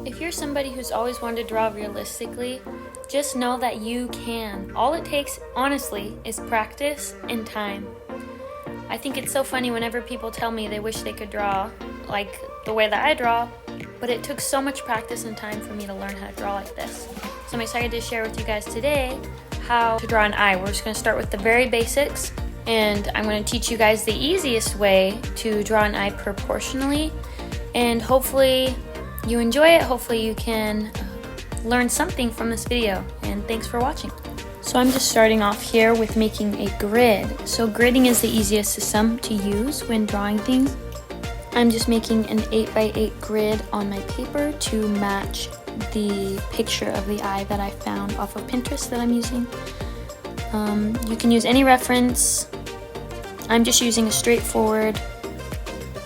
If you're somebody who's always wanted to draw realistically, just know that you can. All it takes, honestly, is practice and time. I think it's so funny whenever people tell me they wish they could draw like the way that I draw, but it took so much practice and time for me to learn how to draw like this. So I'm excited to share with you guys today how to draw an eye. We're just going to start with the very basics, and I'm going to teach you guys the easiest way to draw an eye proportionally, and hopefully you enjoy it. Hopefully you can learn something from this video, and thanks for watching. So I'm just starting off here with making a grid. So gridding is the easiest system to use when drawing things. I'm just making an 8x8 grid on my paper to match the picture of the eye that I found off of Pinterest that I'm using. You can use any reference. I'm just using a straightforward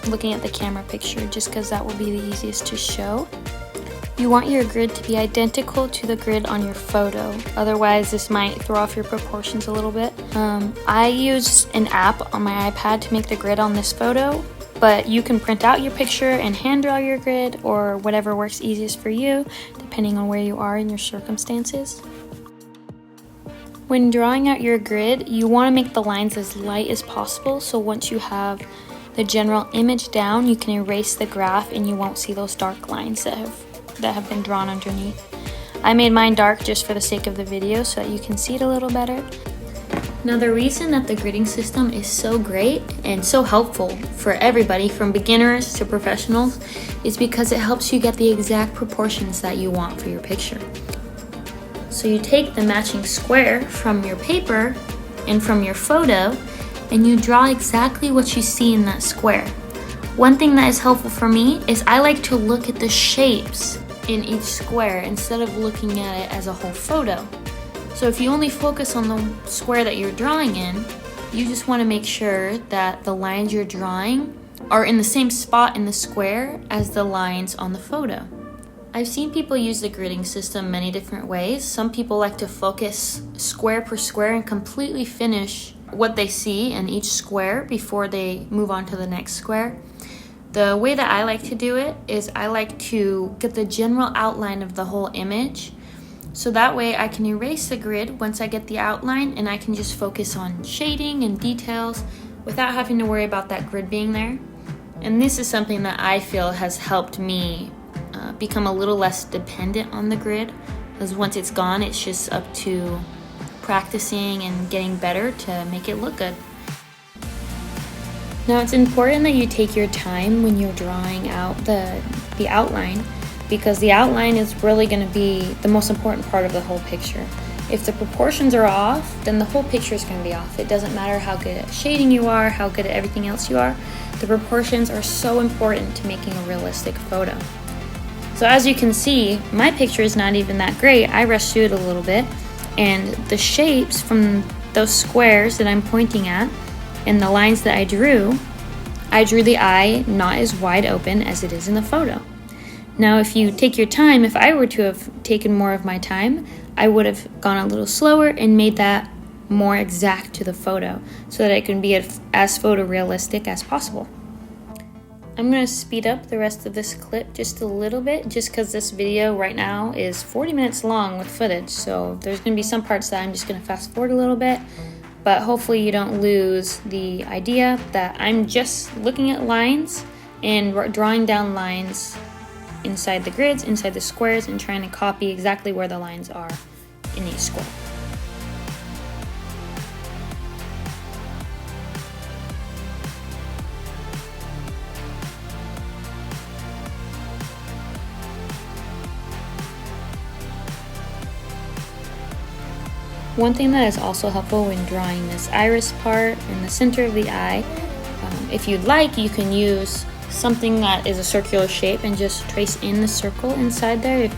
looking at the camera picture just because that will be the easiest to show. You want your grid to be identical to the grid on your photo, otherwise this might throw off your proportions a little bit. I use an app on my iPad to make the grid on this photo, but you can print out your picture and hand draw your grid or whatever works easiest for you, depending on where you are in your circumstances. When drawing out your grid, you want to make the lines as light as possible, so once you have the general image down, you can erase the graph and you won't see those dark lines that have been drawn underneath. I made mine dark just for the sake of the video so that you can see it a little better. Now the reason that the gridding system is so great and so helpful for everybody from beginners to professionals is because it helps you get the exact proportions that you want for your picture. So you take the matching square from your paper and from your photo and you draw exactly what you see in that square. One thing that is helpful for me is I like to look at the shapes in each square instead of looking at it as a whole photo. So if you only focus on the square that you're drawing in, you just want to make sure that the lines you're drawing are in the same spot in the square as the lines on the photo. I've seen people use the gridding system many different ways. Some people like to focus square per square and completely finish what they see in each square before they move on to the next square. The way that I like to do it is I like to get the general outline of the whole image, so that way I can erase the grid once I get the outline and I can just focus on shading and details without having to worry about that grid being there. And this is something that I feel has helped me become a little less dependent on the grid, because once it's gone, it's just up to practicing and getting better to make it look good. Now it's important that you take your time when you're drawing out the outline, because the outline is really going to be the most important part of the whole picture. If the proportions are off, then the whole picture is going to be off. It doesn't matter how good at shading you are, how good at everything else you are. The proportions are so important to making a realistic photo. So as you can see, my picture is not even that great. I rushed through it a little bit, and the shapes from those squares that I'm pointing at and the lines that I drew the eye not as wide open as it is in the photo. Now if you take your time, if I were to have taken more of my time, I would have gone a little slower and made that more exact to the photo so that it can be as photorealistic as possible. I'm going to speed up the rest of this clip just a little bit, just because this video right now is 40 minutes long with footage, so there's going to be some parts that I'm just going to fast forward a little bit, but hopefully you don't lose the idea that I'm just looking at lines and drawing down lines inside the grids, inside the squares, and trying to copy exactly where the lines are in each square. One thing that is also helpful when drawing this iris part in the center of the eye, if you'd like, you can use something that is a circular shape and just trace in the circle inside there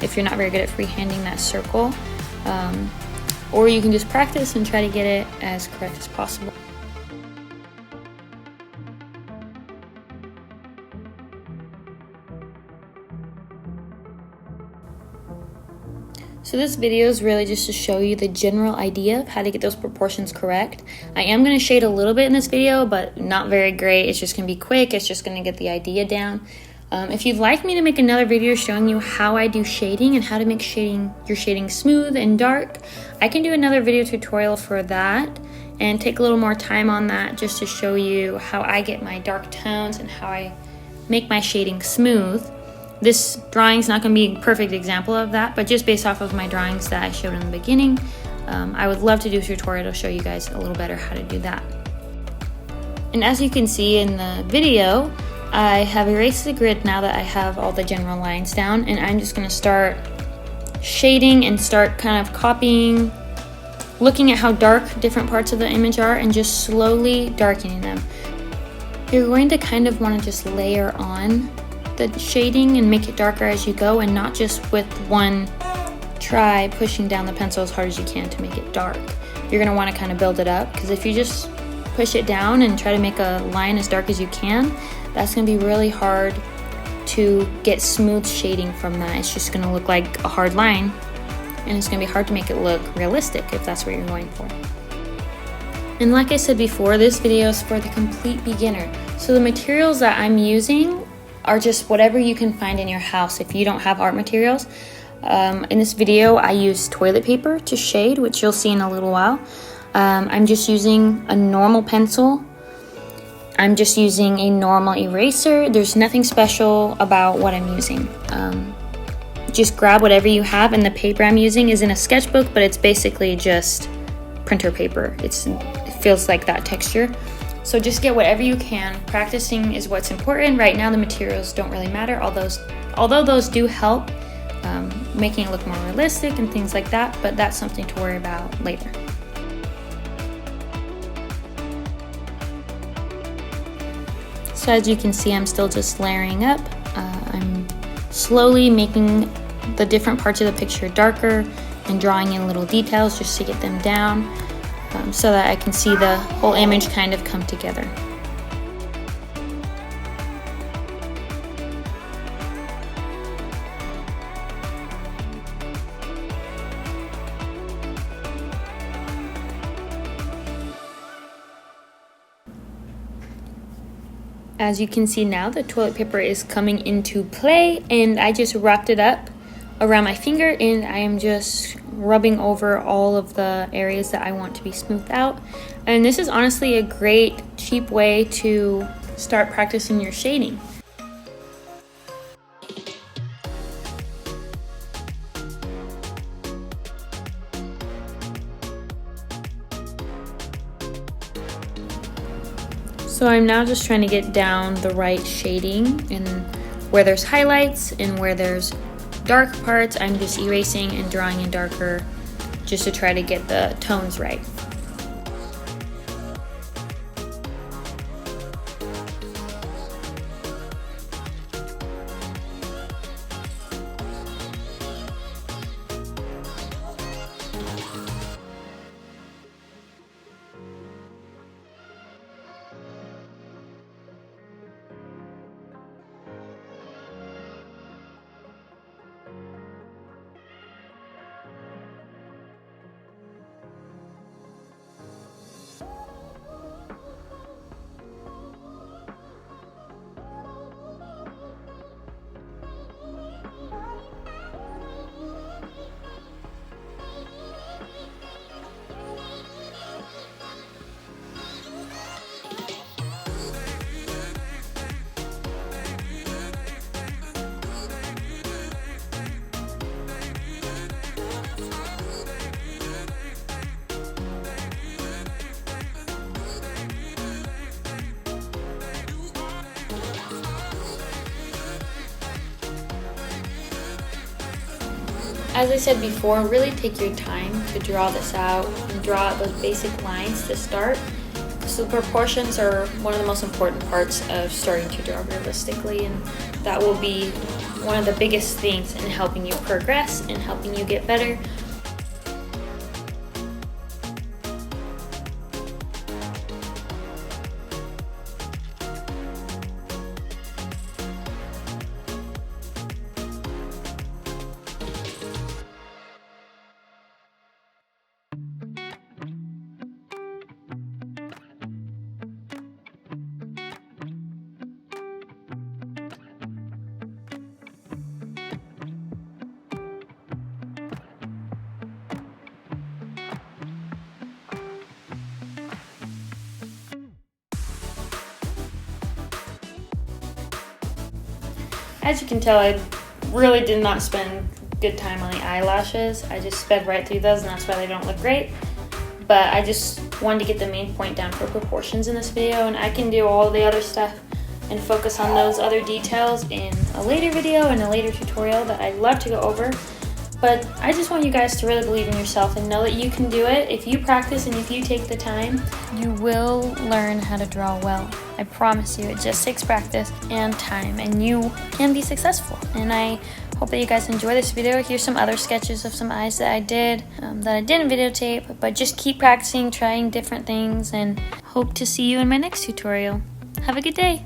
if you're not very good at freehanding that circle. Or you can just practice and try to get it as correct as possible. So this video is really just to show you the general idea of how to get those proportions correct. I am going to shade a little bit in this video, but not very great. It's just going to be quick. It's just going to get the idea down. If you'd like me to make another video showing you how I do shading and how to make your shading smooth and dark, I can do another video tutorial for that and take a little more time on that just to show you how I get my dark tones and how I make my shading smooth. This drawing is not going to be a perfect example of that, but just based off of my drawings that I showed in the beginning, I would love to do a tutorial to show you guys a little better how to do that. And as you can see in the video, I have erased the grid now that I have all the general lines down, and I'm just going to start shading and start kind of copying, looking at how dark different parts of the image are and just slowly darkening them. You're going to kind of want to just layer on the shading and make it darker as you go, and not just with one try pushing down the pencil as hard as you can to make it dark. You're going to want to kind of build it up, because if you just push it down and try to make a line as dark as you can, that's going to be really hard to get smooth shading from that. It's just going to look like a hard line, and it's going to be hard to make it look realistic if that's what you're going for. And like I said before, this video is for the complete beginner. So the materials that I'm using are just whatever you can find in your house if you don't have art materials. In this video, I use toilet paper to shade, which you'll see in a little while. I'm just using a normal pencil. I'm just using a normal eraser. There's nothing special about what I'm using. Just grab whatever you have, and the paper I'm using is in a sketchbook, but it's basically just printer paper. It feels like that texture. So just get whatever you can. Practicing is what's important. Right now the materials don't really matter, although those do help making it look more realistic and things like that, but that's something to worry about later. So as you can see, I'm still just layering up. I'm slowly making the different parts of the picture darker and drawing in little details just to get them down so that I can see the whole image kind of come together. As you can see now, the toilet paper is coming into play, and I just wrapped it up around my finger, and I am just rubbing over all of the areas that I want to be smoothed out. And this is honestly a great cheap way to start practicing your shading. So I'm now just trying to get down the right shading, and where there's highlights and where there's dark parts, I'm just erasing and drawing in darker just to try to get the tones right. As I said before, really take your time to draw this out and draw out those basic lines to start. So proportions are one of the most important parts of starting to draw realistically, and that will be one of the biggest things in helping you progress and helping you get better. As you can tell, I really did not spend good time on the eyelashes. I just sped right through those, and that's why they don't look great. But I just wanted to get the main point down for proportions in this video, and I can do all the other stuff and focus on those other details in a later video and a later tutorial that I'd love to go over. But I just want you guys to really believe in yourself and know that you can do it. If you practice and if you take the time, you will learn how to draw well. I promise you, it just takes practice and time, and you can be successful. And I hope that you guys enjoy this video. Here's some other sketches of some eyes that I did, that I didn't videotape, but just keep practicing, trying different things, and hope to see you in my next tutorial. Have a good day.